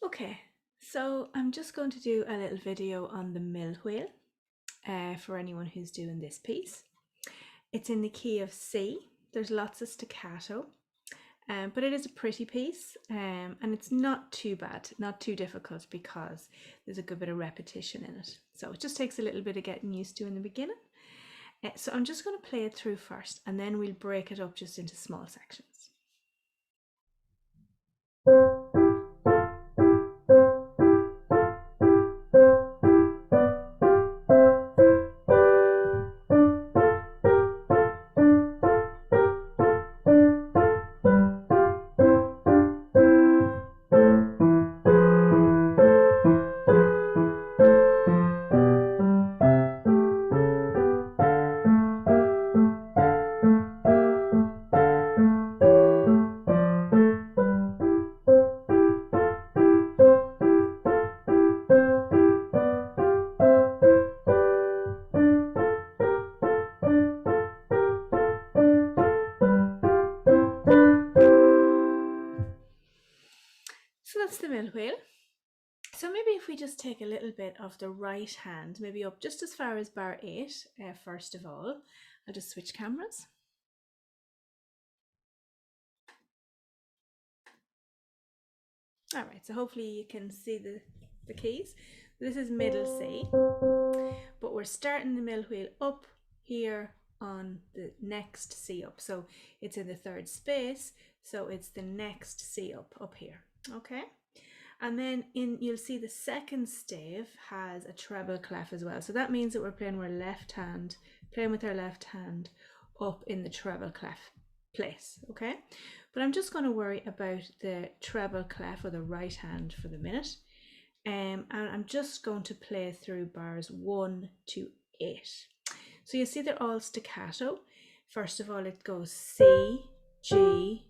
Okay, so I'm just going to do a little video on the mill wheel for anyone who's doing this piece. It's in the key of C. There's lots of staccato, but it is a pretty piece and it's not too bad, not too difficult because there's a good bit of repetition in it. So it just takes a little bit of getting used to in the beginning. So I'm just going to play it through first and then we'll break it up just into small sections. So that's the mill wheel. So maybe if we just take a little bit of the right hand, maybe up just as far as bar 8, first of all. I'll just switch cameras. All right, so hopefully you can see the keys. This is middle C, but we're starting the mill wheel up here on the next C up. So it's in the third space, so it's the next C up here, okay? And then you'll see the second stave has a treble clef as well. So that means that we're playing with our left hand up in the treble clef place, okay? But I'm just going to worry about the treble clef or the right hand for the minute. And I'm just going to play through bars 1 to 8. So you see they're all staccato. First of all, it goes C, G,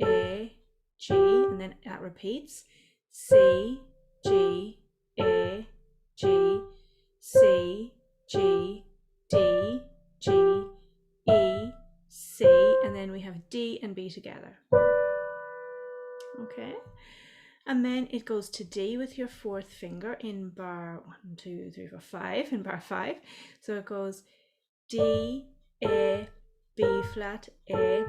A, G, and then that repeats. C, G, A, G, C, G, D, G, E, C, and then we have D and B together. Okay, and then it goes to D with your fourth finger in bar 1, 2, 3, 4, 5, in bar 5. So it goes D, A, B flat, A,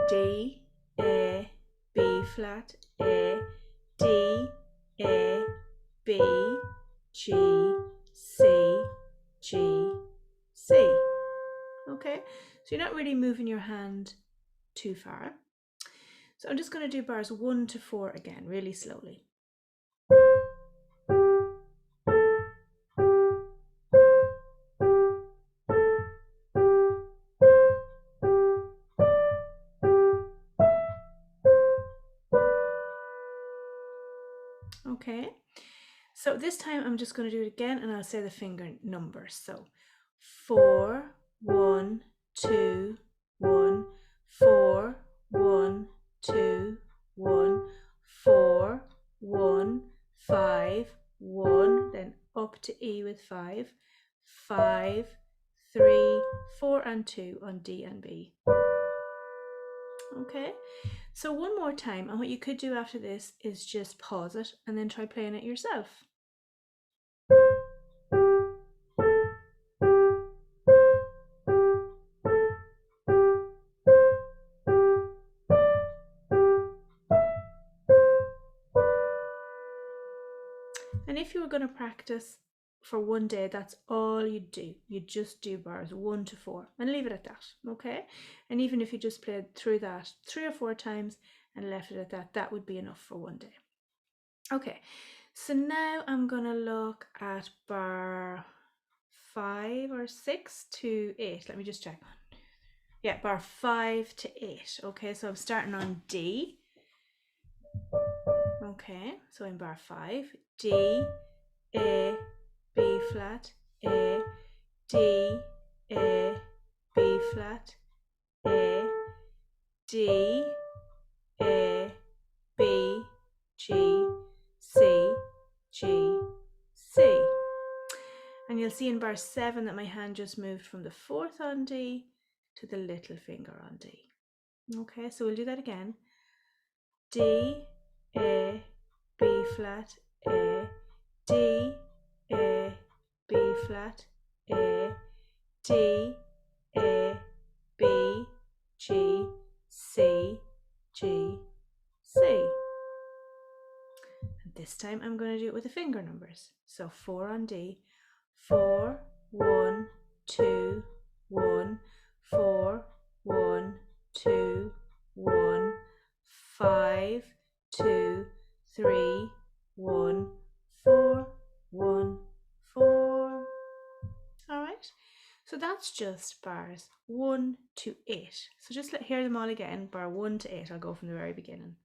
D, A, B flat, A, D, A, B, G, C, G, C. Okay, so you're not really moving your hand too far. So I'm just going to do bars 1 to 4 again, really slowly. Okay, so this time I'm just going to do it again and I'll say the finger numbers. So 4, 1, 2, 1, 4, 1, 2, 1, 4, 1, 5, 1, then up to E with 5, 5, 3, 4 and 2 on D and B. Okay, so one more time, and what you could do after this is just pause it and then try playing it yourself. And if you were going to practice for one day, that's all you do. You just do bars 1 to 4 and leave it at that, okay? And even if you just played through that 3 or 4 times and left it at that, that would be enough for one day. Okay, so now I'm going to look at bar 5 or 6 to 8. Let me just check. Yeah, bar 5 to 8. Okay, so I'm starting on D. Okay, so in bar 5, D, A, B flat, A, D, A, B flat, A, D, A, B, G, C, G, C. And you'll see in bar 7 that my hand just moved from the 4th on D to the little finger on D. Okay, so we'll do that again. D, A, B flat, A, D, A, B flat, A, D, A, B, G, C, G, C. And this time I'm going to do it with the finger numbers. So 4 on D, 4, 1, 2, 1, 4, 1, 2, 1, 5, 2, 3, 1, 4, 1, 4. All right, so that's just bars 1 to 8. So just hear them all again, bar 1 to 8. I'll go from the very beginning.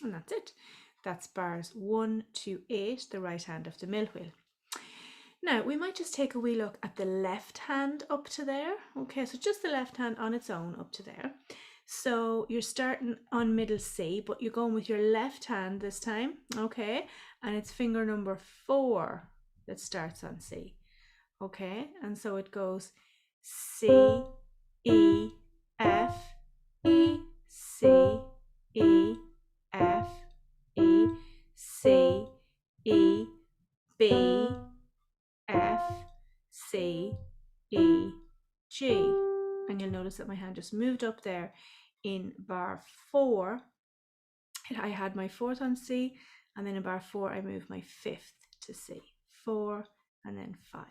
And that's it. That's bars 1 to 8, the right hand of the mill wheel. Now we might just take a wee look at the left hand up to there. Okay, so just the left hand on its own up to there. So you're starting on middle C, but you're going with your left hand this time, okay? And it's finger number 4 that starts on C, okay? And so it goes C, E, F, E, C, E, F, E, C, E, B, F, C, E, G. And you'll notice that my hand just moved up there in bar 4. I had my 4th on C, and then in bar 4 I moved my 5th to C. 4 and then 5.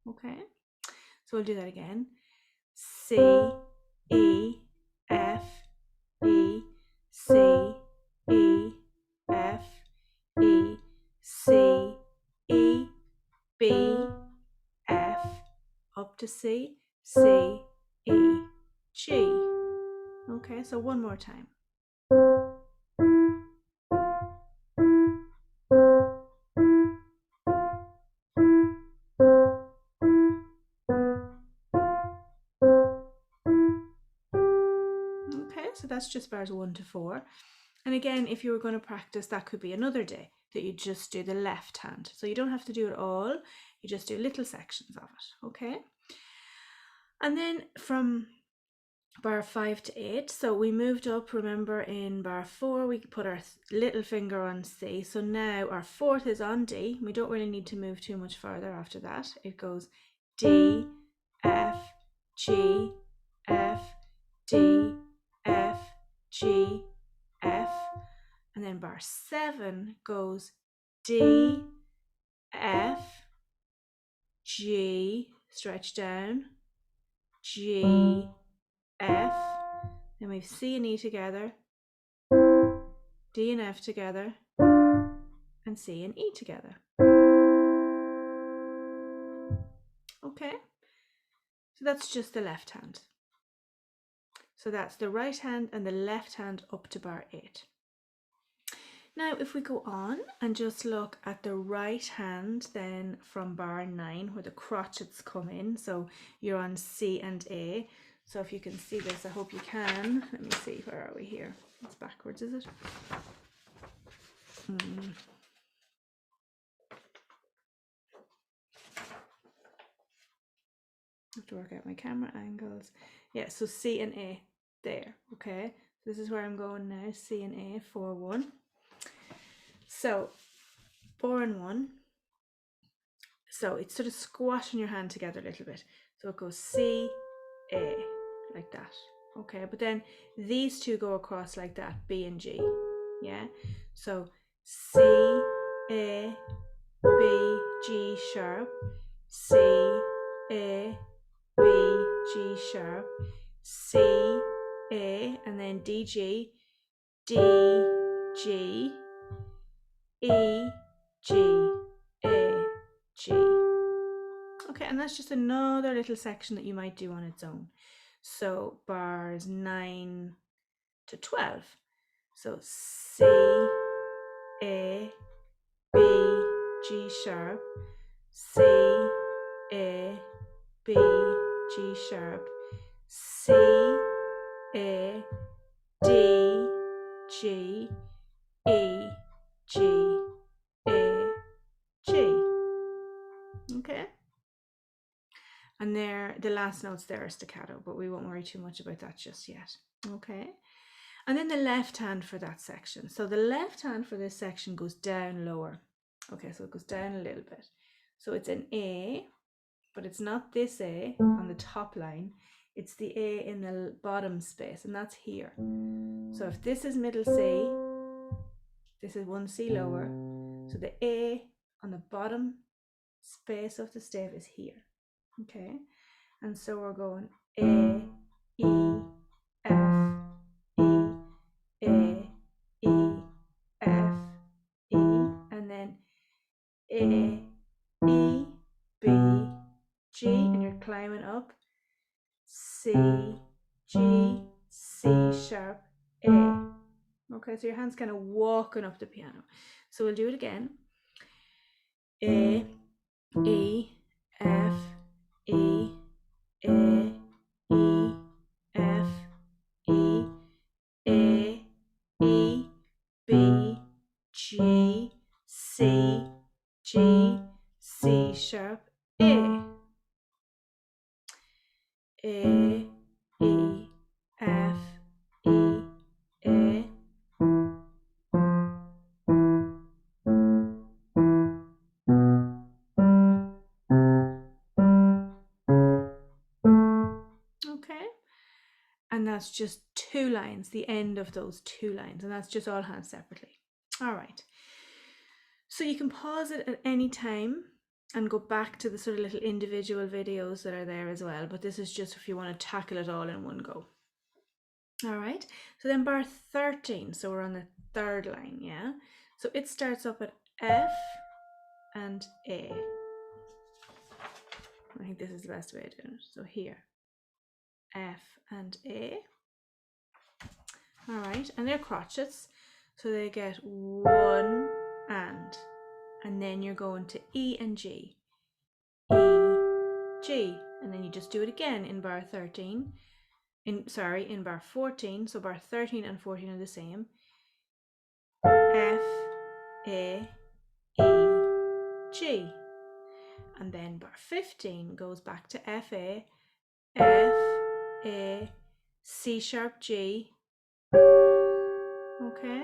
Okay, so we'll do that again. C, E, F, E, C, E, F, E, C, E, B, F, up to C, C, E, G. Okay, so one more time. Okay, so that's just bars 1 to 4. And again, if you were going to practice, that could be another day that you just do the left hand. So you don't have to do it all, you just do little sections of it, okay? And then from bar 5 to 8, so we moved up, remember in bar 4 we put our little finger on C, so now our 4th is on D. We don't really need to move too much further after that. It goes D, F, G, F, D, F, G, F, and then bar 7 goes D, F, G, stretch down, G, F, then we have C and E together, D and F together, and C and E together. Okay, so that's just the left hand. So that's the right hand and the left hand up to bar 8. Now if we go on and just look at the right hand then from bar 9 where the crotchets come in, so you're on C and A. So if you can see this, I hope you can. Let me see, where are we here? It's backwards, is it? I have to work out my camera angles. Yeah, so C and A there, okay? This is where I'm going now, C and A, 4, 1. So 4 and 1. So it's sort of squashing your hand together a little bit. So it goes C, A, like that. Okay, but then these two go across like that, B and G. Yeah, so C, A, B, G sharp, C, A, B, G sharp, C, A, and then D, G, D, G, E, G, A, G. Okay, and that's just another little section that you might do on its own. So bars 9 to 12. So C, A, sharp, C, A, B, G sharp, C, A, D, G, E, G, A, G. Okay? And there, the last notes there are staccato, but we won't worry too much about that just yet. Okay? And then the left hand for that section. So the left hand for this section goes down lower. Okay, so it goes down a little bit. So it's an A, but it's not this A on the top line. It's the A in the bottom space, and that's here. So if this is middle C, this is one C lower. So the A on the bottom space of the stave is here. Okay, and so we're going A, E, F, E, A, E, F, E, and then A, E, B, G, and you're climbing up, C, G, C sharp, A. Okay, so your hand's kind of walking up the piano. So we'll do it again. A, E, F, E, A, E, F, E, A, E, B, G, C, G, C sharp, A. A, E, F, E, A. Okay, and that's just two lines, the end of those two lines, and that's just all hands separately. All right, so you can pause it at any time and go back to the sort of little individual videos that are there as well, but this is just if you want to tackle it all in one go. All right, so then bar 13, so we're on the third line, yeah? So it starts up at F and A. I think this is the best way of doing it. So here, F and A. All right, and they're crotchets, so they get one and then you're going to E and G, E, G, and then you just do it again in bar 13, in bar 14, so bar 13 and 14 are the same, F, A, E, G, and then bar 15 goes back to F, A, F, A, C sharp, G. Okay,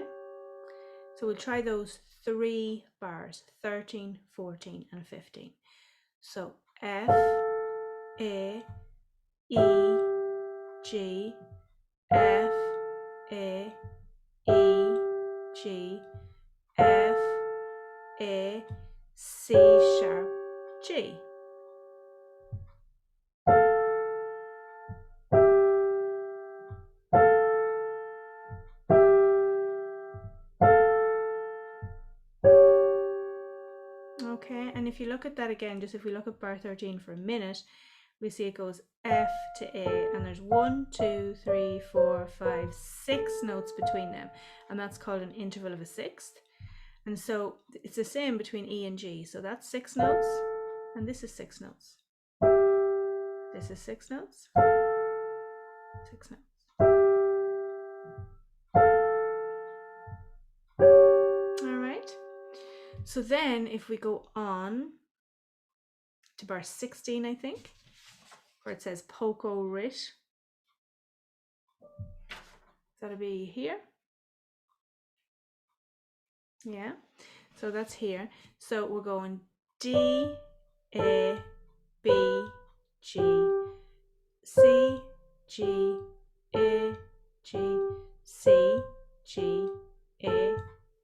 so we'll try those 3 bars, 13, 14 and 15. So F, A, E, G, F, A, E, G, F, A, C sharp, G. Okay, and if you look at that again, just if we look at bar 13 for a minute, we see it goes F to A, and there's 1, 2, 3, 4, 5, 6 notes between them, and that's called an interval of a sixth. And so it's the same between E and G, so that's 6 notes, and this is 6 notes. This is 6 notes, 6 notes. All right, so then if we go on to bar 16, I think, where it says poco rit, that'll be here. Yeah, so that's here. So we're going D, A, B, G, C, G, A, G, C, G, A,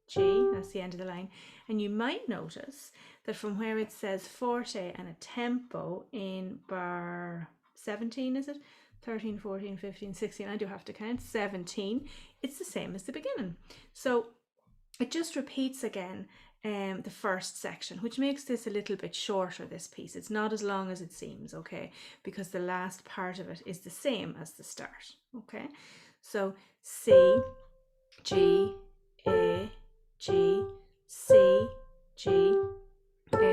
G. That's the end of the line. And you might notice that from where it says forte and a tempo in bar 17, is it? 13, 14, 15, 16, I do have to count, 17, it's the same as the beginning. So it just repeats again the first section, which makes this a little bit shorter, this piece. It's not as long as it seems, okay, because the last part of it is the same as the start, okay? So C, G, A, G, C, G, A,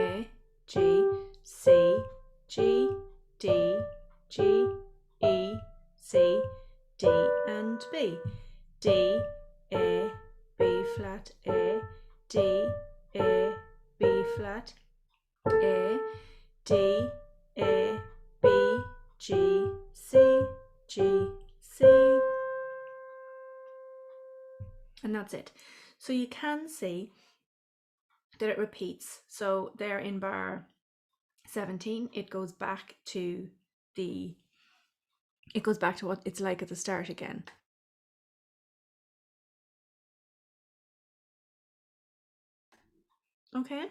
C. D, A, B flat, A, D, A, B flat, A, D, A, B, G, C, G, C. And that's it. So you can see that it repeats. So there in bar 17, it goes back to what it's like at the start again. Okay.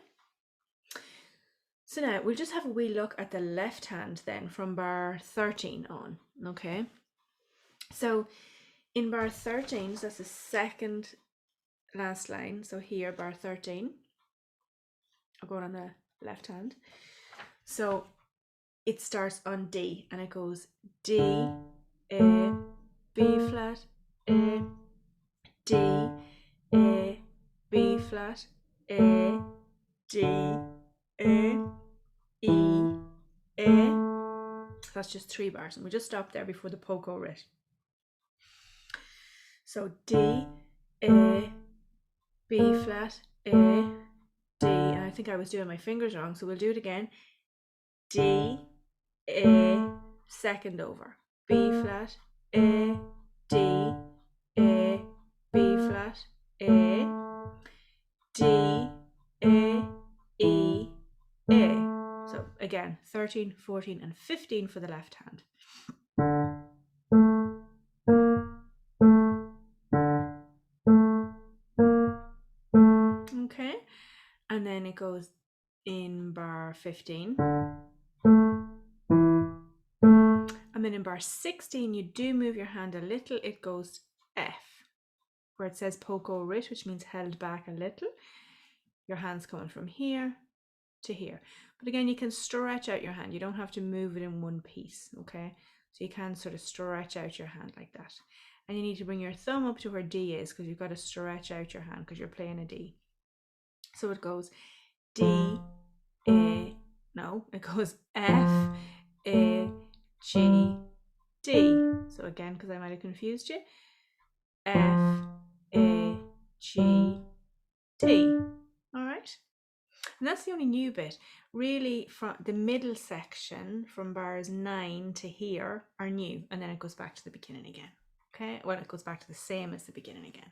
So now we'll just have a wee look at the left hand then from bar 13 on. Okay. So in bar 13, so that's the second last line. So here, bar 13, I'll go on the left hand. So it starts on D and it goes D, A, B flat, A, D, A, B flat, A, D, A, E, A. That's just 3 bars, and we just stop there before the poco writ. So D, A, B flat, A, D, and I think I was doing my fingers wrong, so we'll do it again. D, A, second over, B flat, A, D, A, B flat, A, D, A, E, A. So again, 13, 14 and 15 for the left hand. Okay, and then it goes in bar 15. And then in bar 16, you do move your hand a little. It goes F, where it says poco writ, which means held back a little. Your hand's coming from here to here. But again, you can stretch out your hand. You don't have to move it in one piece, okay? So you can sort of stretch out your hand like that. And you need to bring your thumb up to where D is, because you've got to stretch out your hand because you're playing a D. So it goes D, A, no, it goes F, A, G, D. So again, because I might have confused you, F, A, G, D. All right. And that's the only new bit. Really, from the middle section from bars 9 to here are new, and then it goes back to the beginning again. Okay, well, it goes back to the same as the beginning again.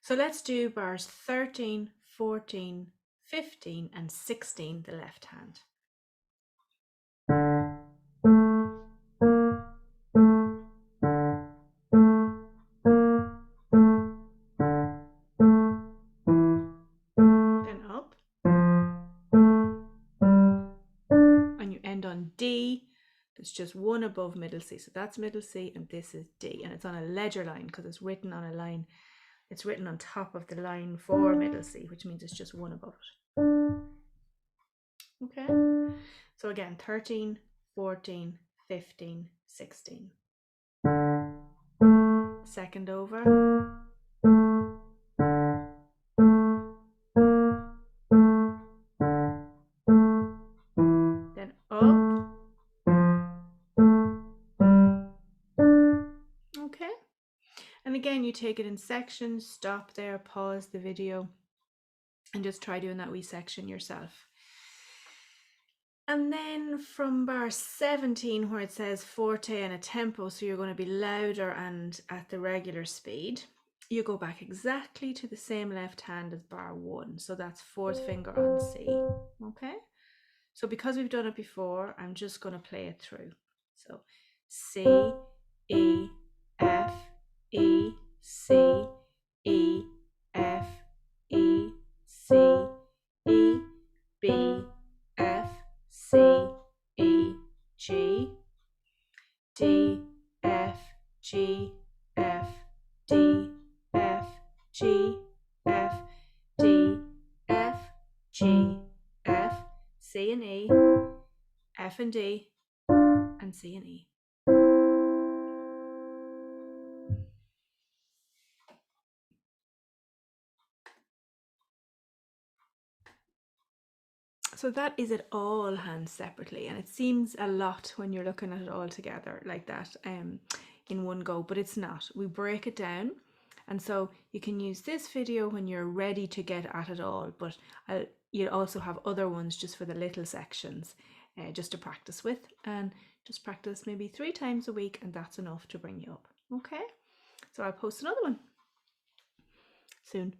So let's do bars 13, 14, 15 and 16, the left hand. Then up. And you end on D. It's just one above middle C. So that's middle C and this is D. And it's on a ledger line because it's written on a line. It's written on top of the line for middle C, which means it's just one above it. Okay. So again, 13, 14, 15, 16. Second over. Then up. Okay. And again, you take it in sections, stop there, pause the video, and just try doing that wee section yourself. And then from bar 17, where it says forte and a tempo, so you're going to be louder and at the regular speed, you go back exactly to the same left hand as bar 1. So that's fourth finger on C. Okay? So because we've done it before, I'm just going to play it through. So C, E, F, E, C, E, F, E, C, E, B, F, C, E, G, D, F, G, F, D, F, G, F, D, F, G, F, C and E, F and D, and C and E. So that is it all hands separately, and it seems a lot when you're looking at it all together like that. in one go, but it's not. We break it down, and so you can use this video when you're ready to get at it all, but you also have other ones just for the little sections, just to practice with, and just practice maybe 3 times a week, and that's enough to bring you up. Okay, so I'll post another one soon.